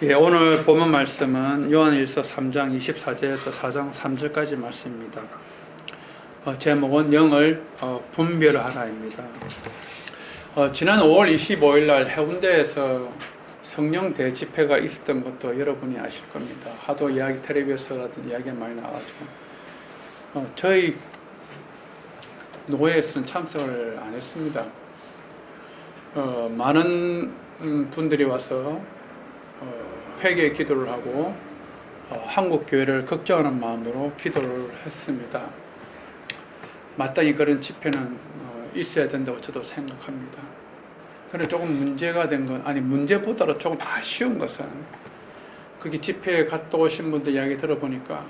예, 오늘 본문 말씀은 요한일서 3장 24절에서 4장 3절까지 말씀입니다. 제목은 영을 분별하라입니다. 지난 5월 25일 날 해운대에서 성령 대집회가 있었던 것도 여러분이 아실 겁니다. 하도 이야기 텔레비에서라든지 이야기가 많이 나와가지고 저희 노회에서는 참석을 안 했습니다. 많은 분들이 와서 회개 기도를 하고 한국 교회를 걱정하는 마음으로 기도를 했습니다. 마땅히 그런 집회는 있어야 된다고 저도 생각합니다. 그런데 조금 문제가 된 건, 아니 문제보다도 조금 아쉬운 것은, 거기 집회에 갔다 오신 분들 이야기 들어보니까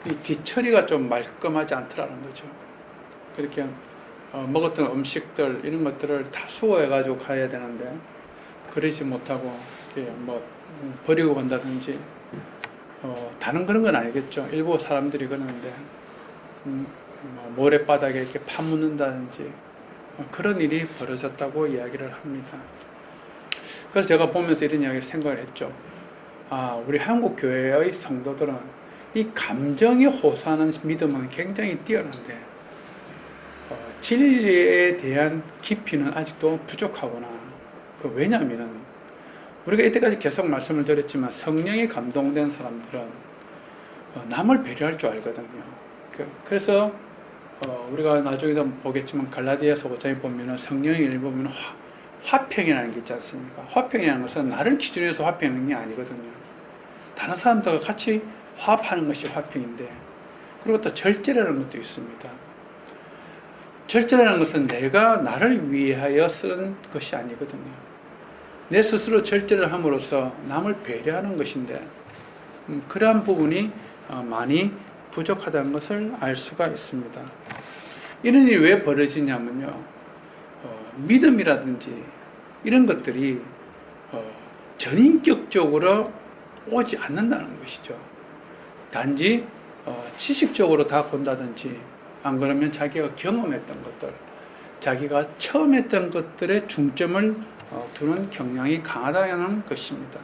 이 뒤처리가 좀 말끔하지 않더라는 거죠. 그렇게 먹었던 음식들 이런 것들을 다 수거해 가지고 가야 되는데 그러지 못하고 버리고 간다든지 다른 그런 건 아니겠죠. 일부 사람들이 그러는데 모래바닥에 이렇게 파묻는다든지 그런 일이 벌어졌다고 이야기를 합니다. 그래서 제가 보면서 이런 이야기를 생각을 했죠. 우리 한국 교회의 성도들은 이 감정에 호소하는 믿음은 굉장히 뛰어난데 진리에 대한 깊이는 아직도 부족하구나. 왜냐하면 우리가 이때까지 계속 말씀을 드렸지만 성령에 감동된 사람들은 남을 배려할 줄 알거든요. 그래서 우리가 나중에도 보겠지만 갈라디아서 5장에 보면 성령의 일 보면 화평이라는 게 있지 않습니까? 화평이라는 것은 나를 기준으로 해서 화평이 아니거든요. 다른 사람들과 같이 화합하는 것이 화평인데, 그리고 또 절제라는 것도 있습니다. 절제라는 것은 내가 나를 위하여 쓴 것이 아니거든요. 내 스스로 절제를 함으로써 남을 배려하는 것인데 그러한 부분이 많이 부족하다는 것을 알 수가 있습니다. 이런 일이 왜 벌어지냐면요, 믿음이라든지 이런 것들이 전인격적으로 오지 않는다는 것이죠. 단지 지식적으로 다 본다든지, 안 그러면 자기가 경험했던 것들, 자기가 처음 했던 것들에 중점을 두는 경향이 강하다는 것입니다.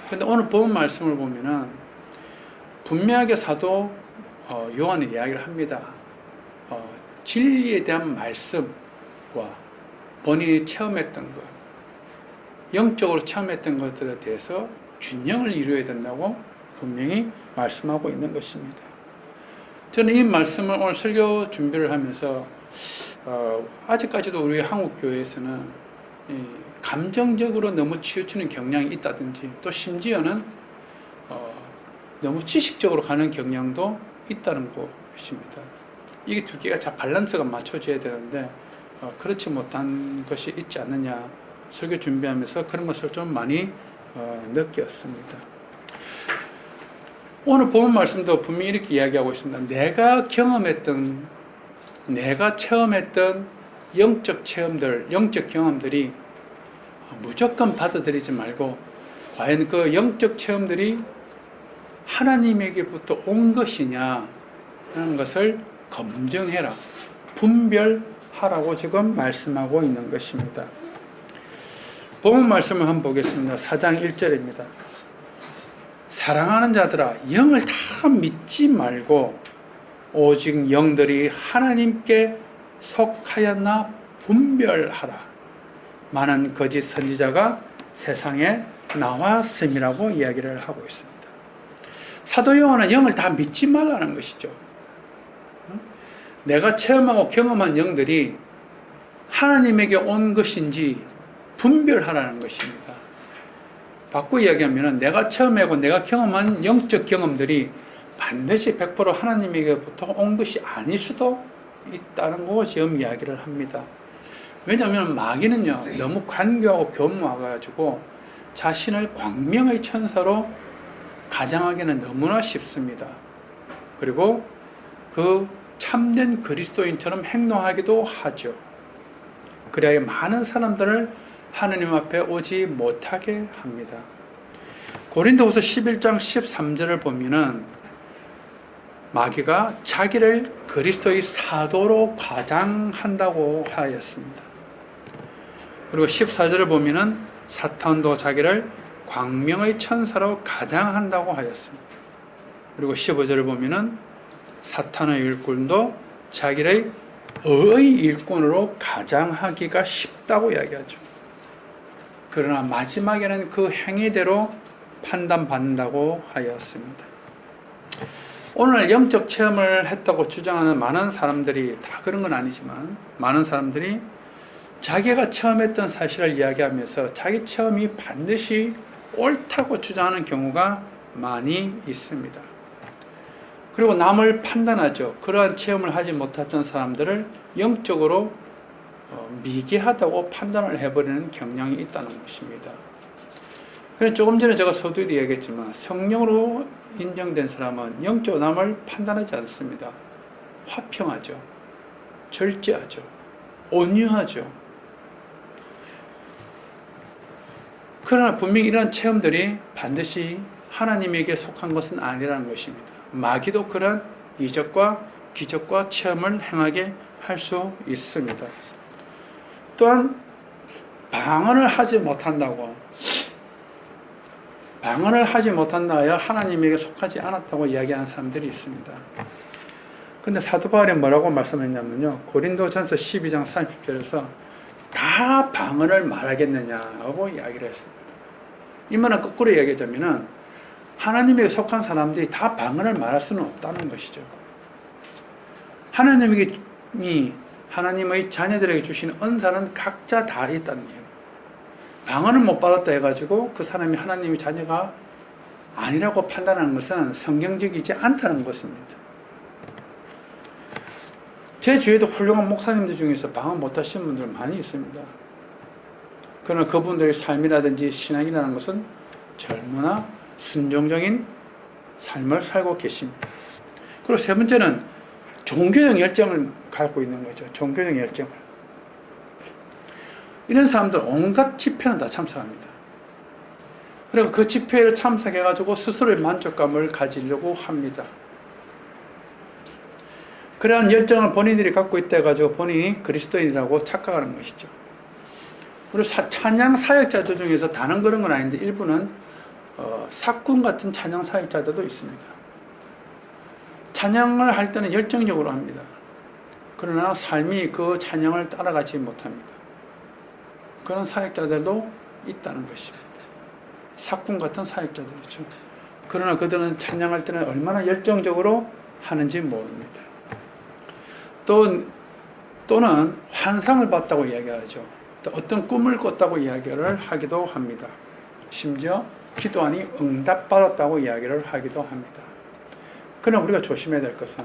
그런데 오늘 본 말씀을 보면은 분명하게 사도 요한이 이야기를 합니다. 진리에 대한 말씀과 본인이 체험했던 것, 영적으로 체험했던 것들에 대해서 균형을 이루어야 된다고 분명히 말씀하고 있는 것입니다. 저는 이 말씀을 오늘 설교 준비를 하면서 아직까지도 우리 한국 교회에서는 감정적으로 너무 치우치는 경향이 있다든지, 또 심지어는 너무 지식적으로 가는 경향도 있다는 것입니다. 이게 두 개가 잘 밸런스가 맞춰져야 되는데 그렇지 못한 것이 있지 않느냐, 설교 준비하면서 그런 것을 좀 많이 느꼈습니다. 오늘 본 말씀도 분명히 이렇게 이야기하고 있습니다. 내가 경험했던, 내가 체험했던 영적 체험들, 영적 경험들이 무조건 받아들이지 말고, 과연 그 영적 체험들이 하나님에게부터 온 것이냐 하는 것을 검증해라, 분별하라고 지금 말씀하고 있는 것입니다. 본문 말씀을 한번 보겠습니다. 4장 1절입니다. 사랑하는 자들아, 영을 다 믿지 말고 오직 영들이 하나님께 속하였나 분별하라. 많은 거짓 선지자가 세상에 나왔음이라고 이야기를 하고 있습니다. 사도 요한은 영을 다 믿지 말라는 것이죠. 내가 체험하고 경험한 영들이 하나님에게 온 것인지 분별하라는 것입니다. 바꾸어 이야기하면 내가 체험하고 내가 경험한 영적 경험들이 반드시 100% 하나님에게부터 온 것이 아닐 수도 있다는 거 지금 이야기를 합니다. 왜냐하면 마귀는요, 너무 관교하고 교묘해가지고 자신을 광명의 천사로 가장하기는 너무나 쉽습니다. 그리고 그 참된 그리스도인처럼 행동하기도 하죠. 그래야 많은 사람들을 하느님 앞에 오지 못하게 합니다. 고린도후서 11장 13절을 보면은 마귀가 자기를 그리스도의 사도로 과장한다고 하였습니다. 그리고 14절을 보면은 사탄도 자기를 광명의 천사로 가장한다고 하였습니다. 그리고 15절을 보면은 사탄의 일꾼도 자기의 의 일꾼으로 가장하기가 쉽다고 이야기하죠. 그러나 마지막에는 그 행위대로 판단받는다고 하였습니다. 오늘 영적 체험을 했다고 주장하는 많은 사람들이, 다 그런 건 아니지만 많은 사람들이 자기가 체험했던 사실을 이야기하면서 자기 체험이 반드시 옳다고 주장하는 경우가 많이 있습니다. 그리고 남을 판단하죠. 그러한 체험을 하지 못했던 사람들을 영적으로 미개하다고 판단을 해버리는 경향이 있다는 것입니다. 그래서 조금 전에 제가 서두에도 얘기했지만 성령으로 인정된 사람은 영적으로 남을 판단하지 않습니다. 화평하죠. 절제하죠. 온유하죠. 그러나 분명히 이러한 체험들이 반드시 하나님에게 속한 것은 아니라는 것입니다. 마귀도 그런 이적과 기적과 체험을 행하게 할 수 있습니다. 또한 방언을 하지 못한다고, 방언을 하지 못한다 하여 하나님에게 속하지 않았다고 이야기하는 사람들이 있습니다. 근데 사도 바울이 뭐라고 말씀했냐면요, 고린도전서 12장 30절에서 다 방언을 말하겠느냐고 이야기를 했습니다. 이 말은 거꾸로 이야기하자면은 하나님에게 속한 사람들이 다 방언을 말할 수는 없다는 것이죠. 하나님의 자녀들에게 주신 은사는 각자 다 있다는 얘기예요. 방언을 못 받았다 해가지고 그 사람이 하나님의 자녀가 아니라고 판단하는 것은 성경적이지 않다는 것입니다. 제 주위에도 훌륭한 목사님들 중에서 방언 못하신 분들 많이 있습니다. 그러나 그분들의 삶이라든지 신앙이라는 것은 젊으나 순종적인 삶을 살고 계십니다. 그리고 세 번째는 종교적 열정을 갖고 있는 거죠. 종교적 열정을. 이런 사람들 온갖 집회는 다 참석합니다. 그리고 그 집회를 참석해가지고 스스로의 만족감을 가지려고 합니다. 그러한 열정을 본인들이 갖고 있다 해가지고 본인이 그리스도인이라고 착각하는 것이죠. 그리고 찬양 사역자들 중에서 다른 그런 건 아닌데 일부는 사꾼 같은 찬양 사역자들도 있습니다. 찬양을 할 때는 열정적으로 합니다. 그러나 삶이 그 찬양을 따라가지 못합니다. 그런 사역자들도 있다는 것입니다. 사꾼 같은 사역자들이죠. 그러나 그들은 찬양할 때는 얼마나 열정적으로 하는지 모릅니다. 또는 환상을 봤다고 이야기하죠. 또 어떤 꿈을 꿨다고 이야기를 하기도 합니다. 심지어 기도하니 응답받았다고 이야기를 하기도 합니다. 그러나 우리가 조심해야 될 것은,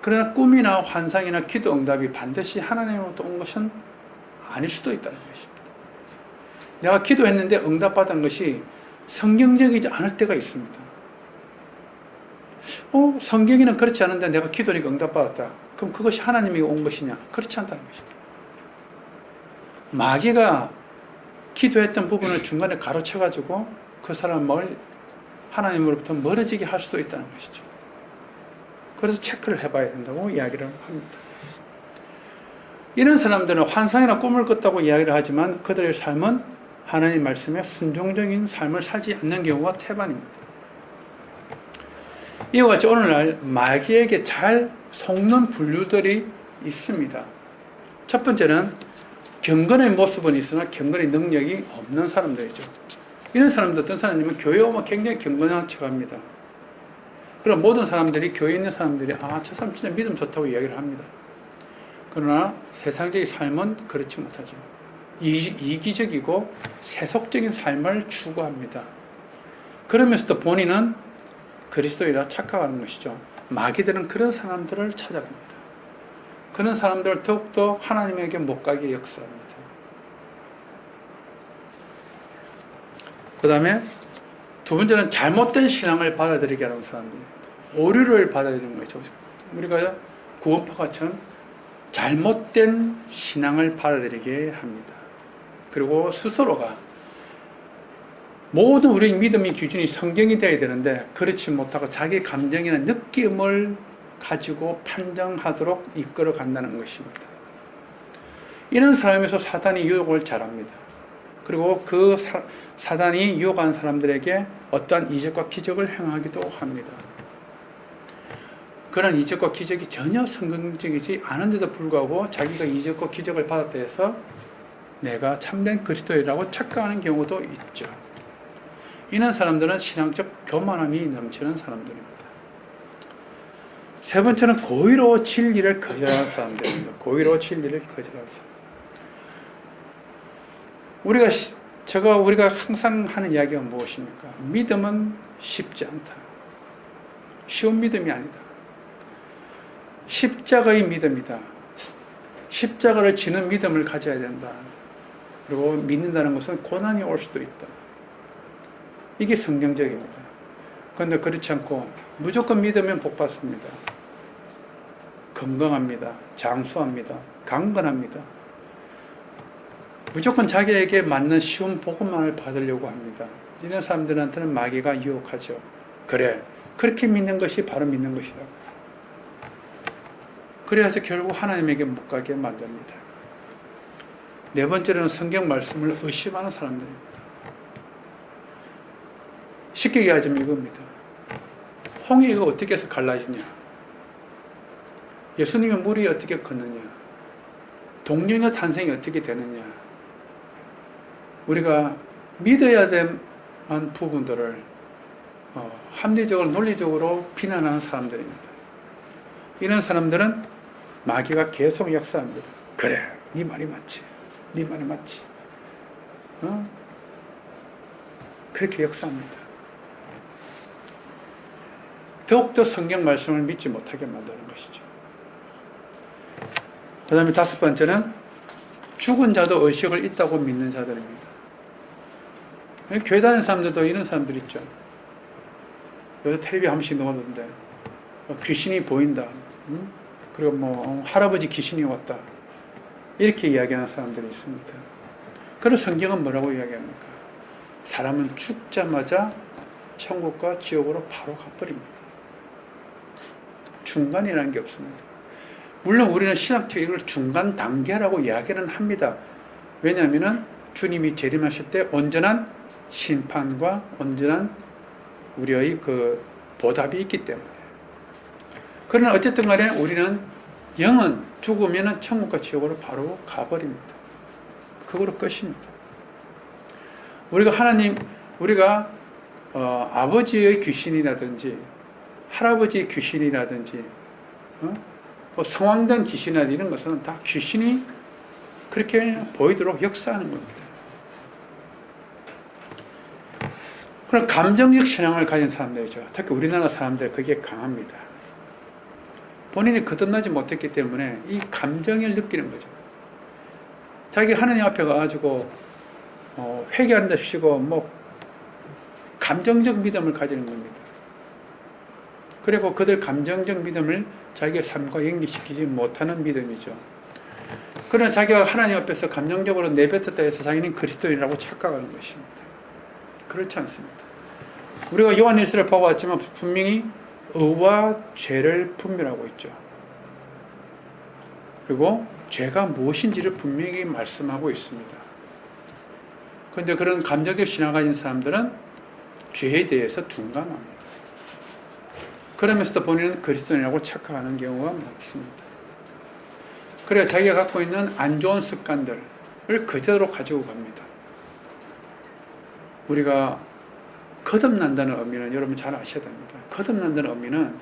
그러나 꿈이나 환상이나 기도 응답이 반드시 하나님으로부터 온 것은 아닐 수도 있다는 것입니다. 내가 기도했는데 응답받은 것이 성경적이지 않을 때가 있습니다. 성경에는 그렇지 않은데 내가 기도하니까 응답받았다. 그럼 그것이 하나님에게 온 것이냐? 그렇지 않다는 것입니다. 마귀가 기도했던 부분을 중간에 가로쳐가지고 그 사람을 하나님으로부터 멀어지게 할 수도 있다는 것이죠. 그래서 체크를 해봐야 된다고 이야기를 합니다. 이런 사람들은 환상이나 꿈을 꿨다고 이야기를 하지만 그들의 삶은 하나님 말씀에 순종적인 삶을 살지 않는 경우가 태반입니다. 이와 같이 오늘날 마귀에게 잘 속는 분류들이 있습니다. 첫 번째는 경건의 모습은 있으나 경건의 능력이 없는 사람들이죠. 이런 사람들, 어떤 사람이면 교회 오면 굉장히 경건한 척 합니다. 그럼 모든 사람들이, 교회에 있는 사람들이 저 사람 진짜 믿음 좋다고 이야기를 합니다. 그러나 세상적인 삶은 그렇지 못하죠. 이기적이고 세속적인 삶을 추구합니다. 그러면서도 본인은 그리스도이라 착각하는 것이죠. 마귀들은 그런 사람들을 찾아갑니다. 그런 사람들을 더욱더 하나님에게 못 가게 역사합니다. 그 다음에 두 번째는 잘못된 신앙을 받아들이게 하는 사람입니다. 오류를 받아들이는 거죠. 우리가 구원파가처럼 잘못된 신앙을 받아들이게 합니다. 그리고 스스로가 모든 우리의 믿음의 기준이 성경이 되어야 되는데 그렇지 못하고 자기 감정이나 느낌을 가지고 판정하도록 이끌어 간다는 것입니다. 이런 사람에서 사탄이 유혹을 잘합니다. 그리고 그 사단이 유혹한 사람들에게 어떠한 이적과 기적을 행하기도 합니다. 그런 이적과 기적이 전혀 성경적이지 않은데도 불구하고 자기가 이적과 기적을 받았다 해서 내가 참된 그리스도인이라고 착각하는 경우도 있죠. 이런 사람들은 신앙적 교만함이 넘치는 사람들입니다. 세 번째는 고의로 진리를 거절하는 사람들입니다. 고의로 진리를 거절하는 사람. 우리가 항상 하는 이야기가 무엇입니까? 믿음은 쉽지 않다. 쉬운 믿음이 아니다. 십자가의 믿음이다. 십자가를 지는 믿음을 가져야 된다. 그리고 믿는다는 것은 고난이 올 수도 있다. 이게 성경적입니다. 그런데 그렇지 않고 무조건 믿으면 복 받습니다. 건강합니다. 장수합니다. 강건합니다. 무조건 자기에게 맞는 쉬운 복음만을 받으려고 합니다. 이런 사람들한테는 마귀가 유혹하죠. 그래, 그렇게 믿는 것이 바로 믿는 것이다. 그래서 결국 하나님에게 못 가게 만듭니다. 네 번째로는 성경 말씀을 의심하는 사람들입니다. 쉽게 얘기하자면 이겁니다. 홍해가 어떻게 해서 갈라지냐? 예수님의 물이 어떻게 걷느냐? 동료의 탄생이 어떻게 되느냐? 우리가 믿어야 될 부분들을 합리적으로 논리적으로 비난하는 사람들입니다. 이런 사람들은 마귀가 계속 역사합니다. 그래, 네 말이 맞지. 네 말이 맞지. 그렇게 역사합니다. 더욱더 성경 말씀을 믿지 못하게 만드는 것이죠. 그 다음에 다섯 번째는 죽은 자도 의식을 있다고 믿는 자들입니다. 교회 다니는 사람들도 이런 사람들 있죠. 요새 텔레비 한 번씩 나오던데 귀신이 보인다. 그리고 할아버지 귀신이 왔다. 이렇게 이야기하는 사람들이 있습니다. 그런 성경은 뭐라고 이야기합니까? 사람은 죽자마자 천국과 지옥으로 바로 가버립니다. 중간이라는 게 없습니다. 물론 우리는 신학적 이걸 중간 단계라고 이야기는 합니다. 왜냐하면 주님이 재림하실 때 온전한 심판과 온전한 우리의 그 보답이 있기 때문에. 그러나 어쨌든 간에 우리는 영은 죽으면 천국과 지옥으로 바로 가버립니다. 그거로 끝입니다. 우리가 아버지의 귀신이라든지 할아버지의 귀신이라든지 성황된 귀신이라든지 이런 것은 다 귀신이 그렇게 보이도록 역사하는 겁니다. 그럼 감정적 신앙을 가진 사람들이죠. 특히 우리나라 사람들 그게 강합니다. 본인이 거듭나지 못했기 때문에 이 감정을 느끼는 거죠. 자기 하나님 앞에 가가지고 회개한답시고 감정적 믿음을 가지는 겁니다. 그리고 그들 감정적 믿음을 자기의 삶과 연결시키지 못하는 믿음이죠. 그러나 자기가 하나님 앞에서 감정적으로 내뱉었다 해서 자기는 그리스도인이라고 착각하는 것입니다. 그렇지 않습니다. 우리가 요한일서를 보고 왔지만 분명히 의와 죄를 분별하고 있죠. 그리고 죄가 무엇인지를 분명히 말씀하고 있습니다. 그런데 그런 감정적 신앙을 가진 사람들은 죄에 대해서 둔감합니다. 그러면서도 본인은 그리스도인이라고 착각하는 경우가 많습니다. 그래야 자기가 갖고 있는 안 좋은 습관들을 그대로 가지고 갑니다. 우리가 거듭난다는 의미는 여러분 잘 아셔야 됩니다. 거듭난다는 의미는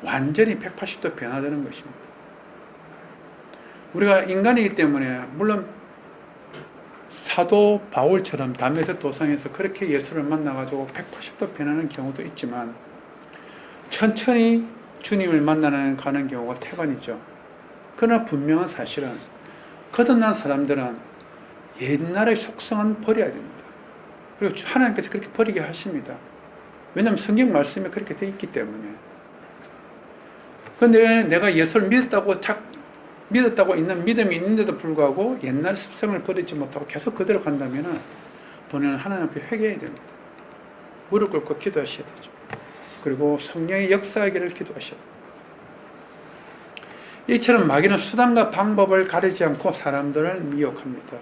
완전히 180도 변화되는 것입니다. 우리가 인간이기 때문에 물론 사도 바울처럼 다메섹 도상에서 그렇게 예수를 만나가지고 180도 변하는 경우도 있지만 천천히 주님을 가는 경우가 태반이죠. 그러나 분명한 사실은 거듭난 사람들은 옛날의 속성은 버려야 됩니다. 그리고 하나님께서 그렇게 버리게 하십니다. 왜냐하면 성경 말씀에 그렇게 되어 있기 때문에. 그런데 내가 예수를 믿었다고 있는 믿음이 있는데도 불구하고 옛날 습성을 버리지 못하고 계속 그대로 간다면 본인은 하나님 앞에 회개해야 됩니다. 무릎 꿇고 기도하셔야 되죠. 그리고 성령의 역사하기를 기도하셔야 됩니다. 이처럼 마귀는 수단과 방법을 가리지 않고 사람들을 미혹합니다.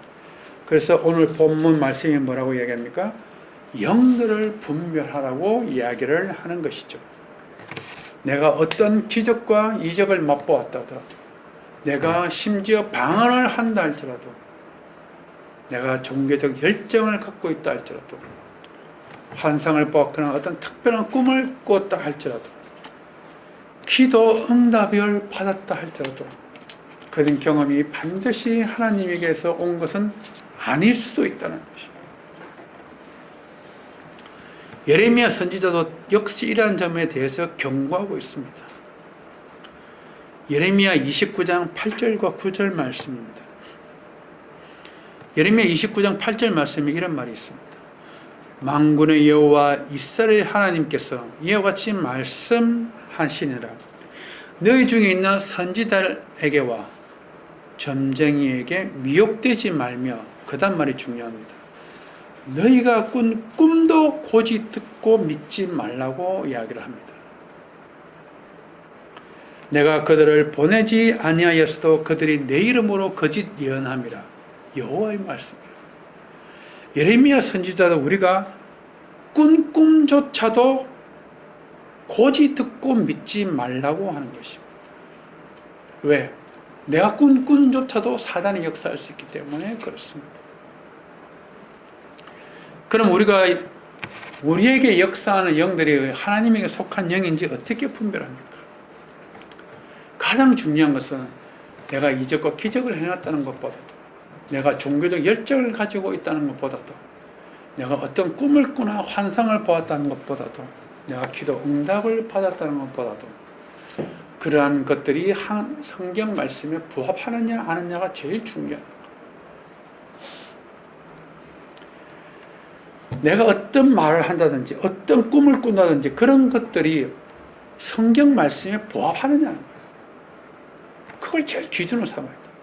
그래서 오늘 본문 말씀이 뭐라고 얘기합니까? 영들을 분별하라고 이야기를 하는 것이죠. 내가 어떤 기적과 이적을 맛보았다도, 내가 심지어 방언을 한다 할지라도, 내가 종교적 열정을 갖고 있다 할지라도, 환상을 보았거나 어떤 특별한 꿈을 꿨다 할지라도, 기도 응답을 받았다 할지라도, 그런 경험이 반드시 하나님에게서 온 것은 아닐 수도 있다는 것입니다. 예레미야 선지자도 역시 이러한 점에 대해서 경고하고 있습니다. 예레미야 29장 8절과 9절 말씀입니다. 예레미야 29장 8절 말씀에 이런 말이 있습니다. 만군의 여호와 이스라엘 하나님께서 이와 같이 말씀하시니라. 너희 중에 있는 선지자에게와 점쟁이에게 미혹되지 말며, 그 다음 말이 중요합니다. 너희가 꾼 꿈도 고지 듣고 믿지 말라고 이야기를 합니다. 내가 그들을 보내지 아니하였어도 그들이 내 이름으로 거짓 예언함이라. 여호와의 말씀이에요. 예레미야 선지자도 우리가 꾼 꿈조차도 고지 듣고 믿지 말라고 하는 것입니다. 왜? 내가 꾼 꿈조차도 사단이 역사할 수 있기 때문에 그렇습니다. 그럼 우리에게 역사하는 영들이 하나님에게 속한 영인지 어떻게 분별합니까? 가장 중요한 것은 내가 이적과 기적을 해놨다는 것보다도, 내가 종교적 열정을 가지고 있다는 것보다도, 내가 어떤 꿈을 꾸나 환상을 보았다는 것보다도, 내가 기도 응답을 받았다는 것보다도, 그러한 것들이 성경 말씀에 부합하느냐 안 하느냐가 제일 중요합니다. 내가 어떤 말을 한다든지 어떤 꿈을 꾼다든지 그런 것들이 성경 말씀에 부합하느냐는 거예요. 그걸 제일 기준으로 삼아야 돼요.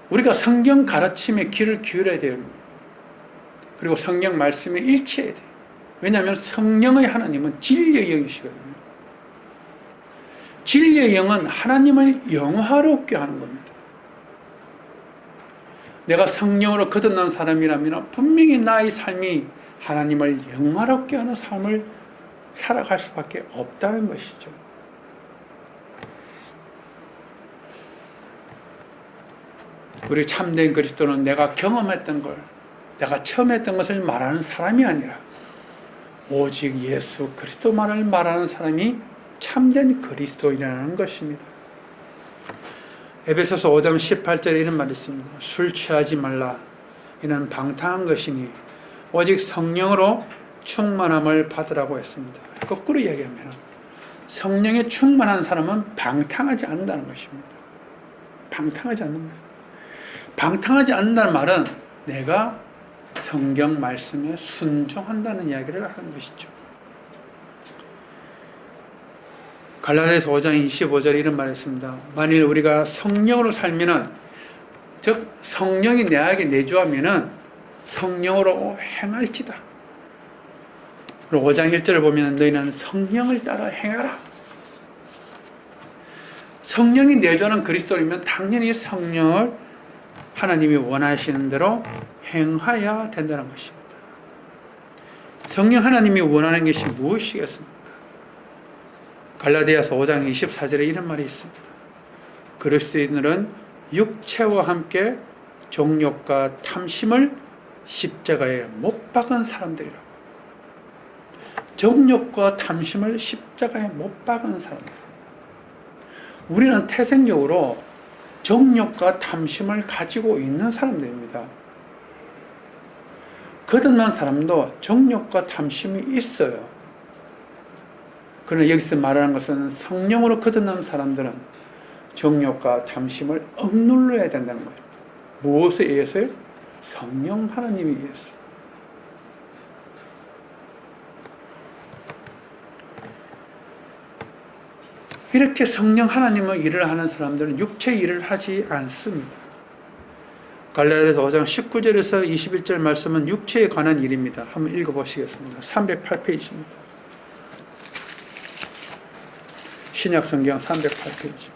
우리가 성경 가르침에 귀를 기울여야 돼요. 그리고 성경 말씀에 일치해야 돼요. 왜냐하면 성령의 하나님은 진리의 영이시거든요. 진리의 영은 하나님을 영화롭게 하는 겁니다. 내가 성령으로 거듭난 사람이라면 분명히 나의 삶이 하나님을 영화롭게 하는 삶을 살아갈 수밖에 없다는 것이죠. 우리 참된 그리스도는 내가 경험했던 걸, 내가 처음 했던 것을 말하는 사람이 아니라 오직 예수 그리스도만을 말하는 사람이 참된 그리스도인이라는 것입니다. 에베소서 5장 18절에 이런 말이 있습니다. 술 취하지 말라. 이는 방탕한 것이니 오직 성령으로 충만함을 받으라고 했습니다. 거꾸로 이야기하면 성령에 충만한 사람은 방탕하지 않는다는 것입니다. 방탕하지 않는 거예요. 방탕하지 않는다는 말은 내가 성경 말씀에 순종한다는 이야기를 하는 것이죠. 갈라디아서 5장 25절에 이런 말이 있습니다. 만일 우리가 성령으로 살면은, 즉 성령이 내에게 내주하면은 성령으로 행할지다. 그리고 5장 1절을 보면 너희는 성령을 따라 행하라. 성령이 내주하는 그리스도이면 당연히 성령을 하나님이 원하시는 대로 행하여야 된다는 것입니다. 성령 하나님이 원하는 것이 무엇이겠습니까? 갈라디아서 5장 24절에 이런 말이 있습니다. 그리스도인들은 육체와 함께 정욕과 탐심을 십자가에 못 박은 사람들이라고. 정욕과 탐심을 십자가에 못 박은 사람들. 우리는 태생적으로 정욕과 탐심을 가지고 있는 사람들입니다. 거듭난 사람도 정욕과 탐심이 있어요. 그러나 여기서 말하는 것은 성령으로 거듭난 사람들은 정욕과 탐심을 억눌러야 된다는 거예요. 무엇에 의해서요? 성령 하나님에 의해서. 이렇게 성령 하나님의 일을 하는 사람들은 육체 일을 하지 않습니다. 갈라디아서 5장 19절에서 21절 말씀은 육체에 관한 일입니다. 한번 읽어보시겠습니다. 308페이지입니다. 신약성경 308페이지.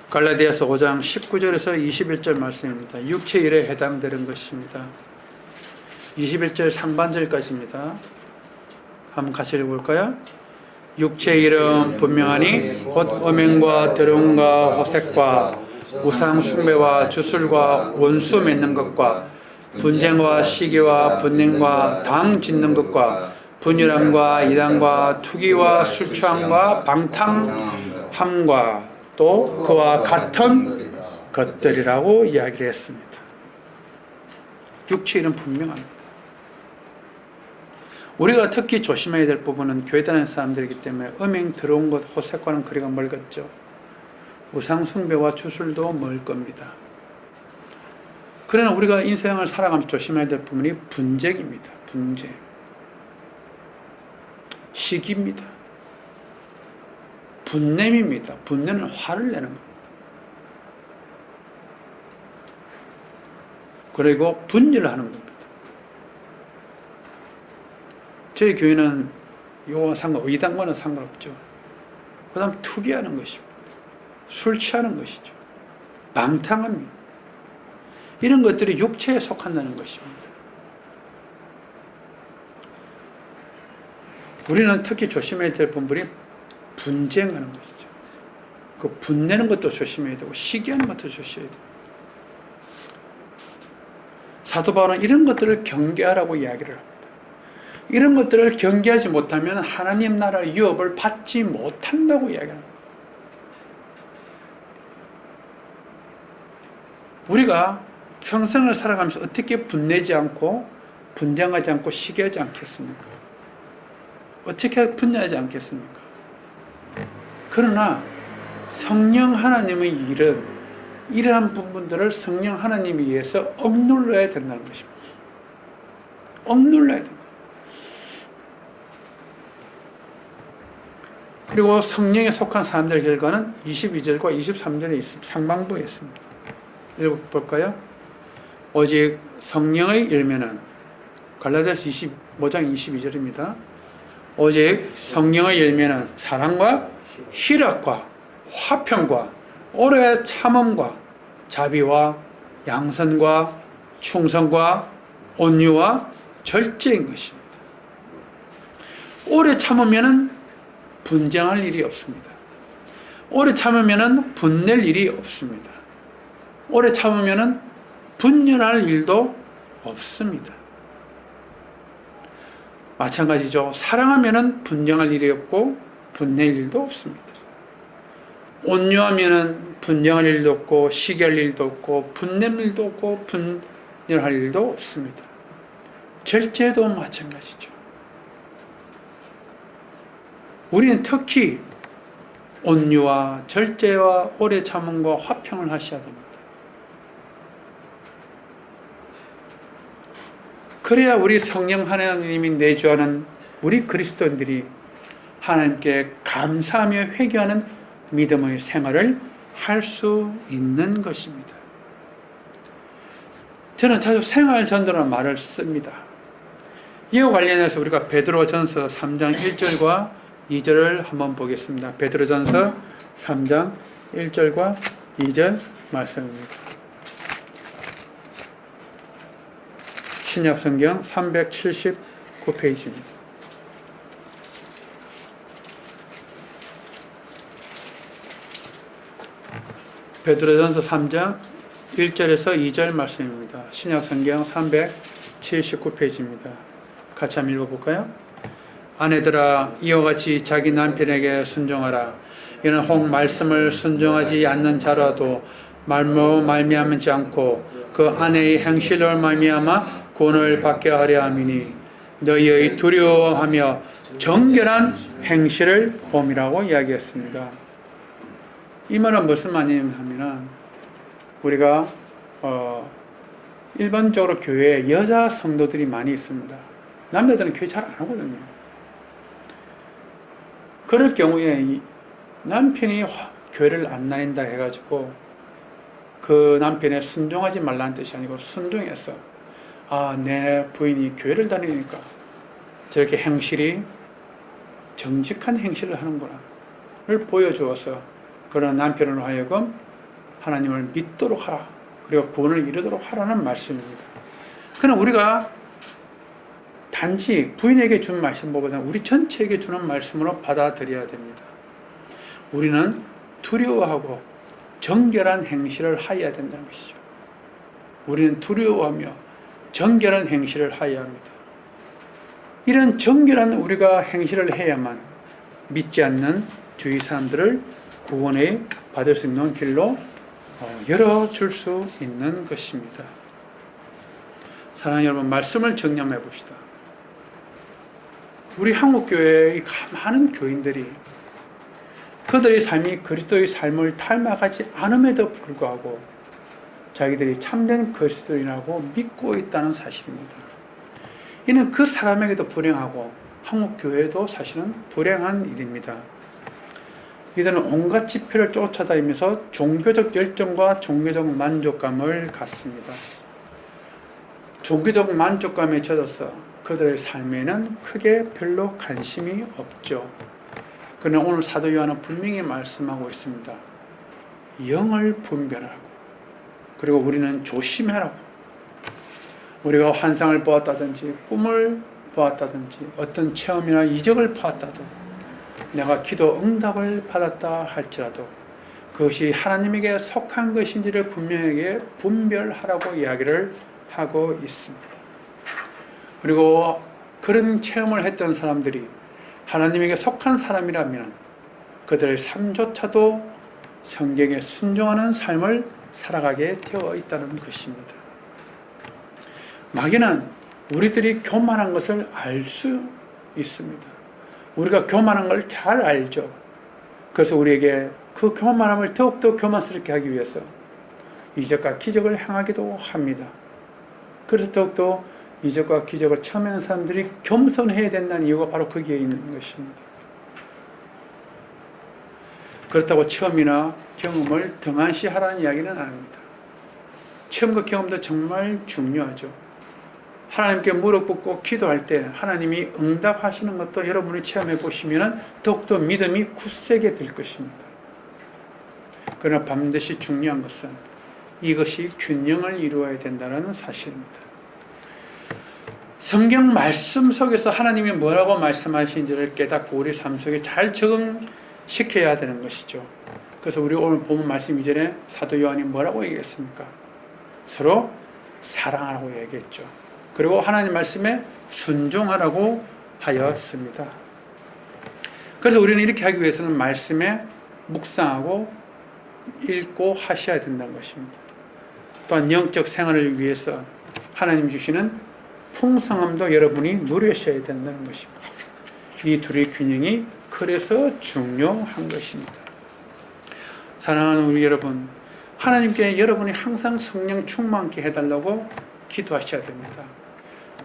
갈라디아서 5장 19절에서 21절 말씀입니다. 육체 일에 해당되는 것입니다. 21절 상반절까지입니다. 한번 같이 읽어볼까요? 육체 일은 분명하니 곧 음행과 더러움과 호색과 우상 숭배와 주술과 원수 맺는 것과 분쟁과 시기와 분냉과 당 짓는 것과 분열함과 이단과 투기와 술 취함과 방탕함과 또 그와 같은 것들이라고 이야기를 했습니다. 육체 일은 분명합니다. 우리가 특히 조심해야 될 부분은 교회 다니는 사람들이기 때문에 음행, 더러운 것, 호색과는 거리가 멀겠죠. 우상 숭배와 주술도 멀 겁니다. 그러나 우리가 인생을 살아가면서 조심해야 될 부분이 분쟁입니다. 분쟁. 시기입니다. 분냄입니다. 분내는 화를 내는 겁니다. 그리고 분열을 하는 겁니다. 저희 교회는 이단과는 상관없죠. 그 다음 투기하는 것입니다. 술 취하는 것이죠. 방탕합니다. 이런 것들이 육체에 속한다는 것입니다. 우리는 특히 조심해야 될 부분이 분쟁하는 것이죠. 그 분내는 것도 조심해야 되고 시기하는 것도 조심해야 돼요. 사도 바울은 이런 것들을 경계하라고 이야기를 합니다. 이런 것들을 경계하지 못하면 하나님 나라 유업을 받지 못한다고 이야기합니다. 우리가 평생을 살아가면서 어떻게 분내지 않고 분쟁하지 않고 시기하지 않겠습니까? 어떻게 분내하지 않겠습니까? 그러나 성령 하나님의 일은 이러한 부분들을 성령 하나님에 의해서 억눌러야 된다는 것입니다. 억눌러야 된다. 그리고 성령에 속한 사람들의 결과는 22절과 23절에 있습니다. 상반부에 있습니다. 읽어볼까요? 오직 성령의 열매는 갈라디아서 25장 22절입니다. 오직 성령의 열매는 사랑과 희락과 화평과 오래 참음과 자비와 양선과 충성과 온유와 절제인 것입니다. 오래 참으면은 분쟁할 일이 없습니다. 오래 참으면은 분낼 일이 없습니다. 오래 참으면은 분열할 일도 없습니다. 마찬가지죠. 사랑하면은 분쟁할 일이 없고 분낼 일도 없습니다. 온유하면은 분쟁할 일도 없고 시기할 일도 없고 분낼 일도 없고 분열할 일도 없습니다. 절제도 마찬가지죠. 우리는 특히 온유와 절제와 오래 참음과 화평을 하셔야 됩니다. 그래야 우리 성령 하나님이 내주하는 우리 그리스도인들이 하나님께 감사하며 회개하는 믿음의 생활을 할 수 있는 것입니다. 저는 자주 생활 전도라는 말을 씁니다. 이와 관련해서 우리가 베드로전서 3장 1절과 2절을 한번 보겠습니다. 베드로전서 3장 1절과 2절 말씀입니다. 신약성경 379페이지입니다. 베드로전서 3장 1절에서 2절 말씀입니다. 신약성경 379페이지입니다. 같이 한번 읽어볼까요? 아내들아 이와 같이 자기 남편에게 순종하라. 이는 혹 말씀을 순종하지 않는 자라도 말미암지 않고 그 아내의 행실을 말미암아 구원을 받게 하려 함이니 너희의 두려워하며 정결한 행실을 봄이라고 이야기했습니다. 이 말은 무슨 말이냐면 우리가 일반적으로 교회에 여자 성도들이 많이 있습니다. 남자들은 교회 잘 안 오거든요. 그럴 경우에 남편이 교회를 안 다닌다 해가지고 그 남편에 순종하지 말라는 뜻이 아니고 순종해서 내 부인이 교회를 다니니까 저렇게 행실이 정직한 행실을 하는구나 를 보여주어서 그런 남편으로 하여금 하나님을 믿도록 하라. 그리고 구원을 이루도록 하라는 말씀입니다. 그러나 우리가 단지 부인에게 준 말씀보다는 우리 전체에게 주는 말씀으로 받아들여야 됩니다. 우리는 두려워하고 정결한 행실을 하여야 된다는 것이죠. 우리는 두려워하며 정결한 행실을 하여야 합니다. 이런 정결한 우리가 행실을 해야만 믿지 않는 주위 사람들을 구원에 받을 수 있는 길로 열어줄 수 있는 것입니다. 사랑하는 여러분, 말씀을 정리해 봅시다. 우리 한국교회의 많은 교인들이 그들의 삶이 그리스도의 삶을 닮아가지 않음에도 불구하고 자기들이 참된 그리스도인이라고 믿고 있다는 사실입니다. 이는 그 사람에게도 불행하고 한국교회도 사실은 불행한 일입니다. 이들은 온갖 지표를 쫓아다니면서 종교적 열정과 종교적 만족감을 갖습니다. 종교적 만족감에 젖어서 그들의 삶에는 크게 별로 관심이 없죠. 그러나 오늘 사도 요한은 분명히 말씀하고 있습니다. 영을 분별하고 그리고 우리는 조심하라고. 우리가 환상을 보았다든지 꿈을 보았다든지 어떤 체험이나 이적을 보았다도 내가 기도 응답을 받았다 할지라도 그것이 하나님에게 속한 것인지를 분명하게 분별하라고 이야기를 하고 있습니다. 그리고 그런 체험을 했던 사람들이 하나님에게 속한 사람이라면 그들의 삶조차도 성경에 순종하는 삶을 살아가게 되어 있다는 것입니다. 마귀는 우리들이 교만한 것을 알 수 있습니다. 우리가 교만한 걸 잘 알죠. 그래서 우리에게 그 교만함을 더욱더 교만스럽게 하기 위해서 이적과 기적을 행하기도 합니다. 그래서 더욱더 이적과 기적을 처음 하는 사람들이 겸손해야 된다는 이유가 바로 거기에 있는 것입니다. 그렇다고 체험이나 경험을 등한시하라는 이야기는 아닙니다. 체험과 경험도 정말 중요하죠. 하나님께 무릎 꿇고 기도할 때 하나님이 응답하시는 것도 여러분이 체험해 보시면 더욱더 믿음이 굳세게 될 것입니다. 그러나 반드시 중요한 것은 이것이 균형을 이루어야 된다는 사실입니다. 성경 말씀 속에서 하나님이 뭐라고 말씀하시는지를 깨닫고 우리 삶 속에 잘 적응시켜야 되는 것이죠. 그래서 우리 오늘 본문 말씀 이전에 사도 요한이 뭐라고 얘기했습니까? 서로 사랑하라고 얘기했죠. 그리고 하나님 말씀에 순종하라고 하였습니다. 그래서 우리는 이렇게 하기 위해서는 말씀에 묵상하고 읽고 하셔야 된다는 것입니다. 또한 영적 생활을 위해서 하나님 주시는 풍성함도 여러분이 누리셔야 된다는 것입니다. 이 둘의 균형이 그래서 중요한 것입니다. 사랑하는 우리 여러분, 하나님께 여러분이 항상 성령 충만케 해달라고 기도하셔야 됩니다.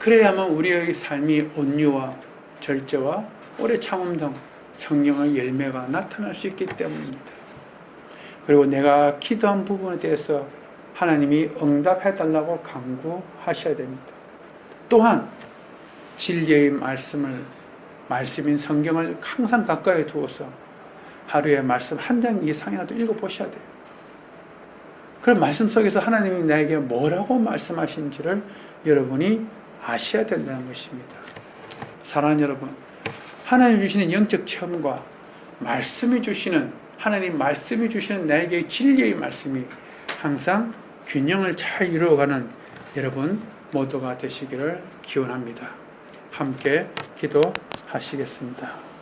그래야만 우리의 삶이 온유와 절제와 오래 참음 등 성령의 열매가 나타날 수 있기 때문입니다. 그리고 내가 기도한 부분에 대해서 하나님이 응답해달라고 간구하셔야 됩니다. 또한 진리의 말씀인 성경을 항상 가까이 두어서 하루에 말씀 한 장 이상이라도 읽어보셔야 돼요. 그런 말씀 속에서 하나님이 나에게 뭐라고 말씀하신지를 여러분이 아셔야 된다는 것입니다. 사랑하는 여러분, 하나님 주시는 영적 체험과 하나님 말씀이 주시는 나에게 진리의 말씀이 항상 균형을 잘 이루어가는 여러분 모두가 되시기를 기원합니다. 함께 기도하시겠습니다.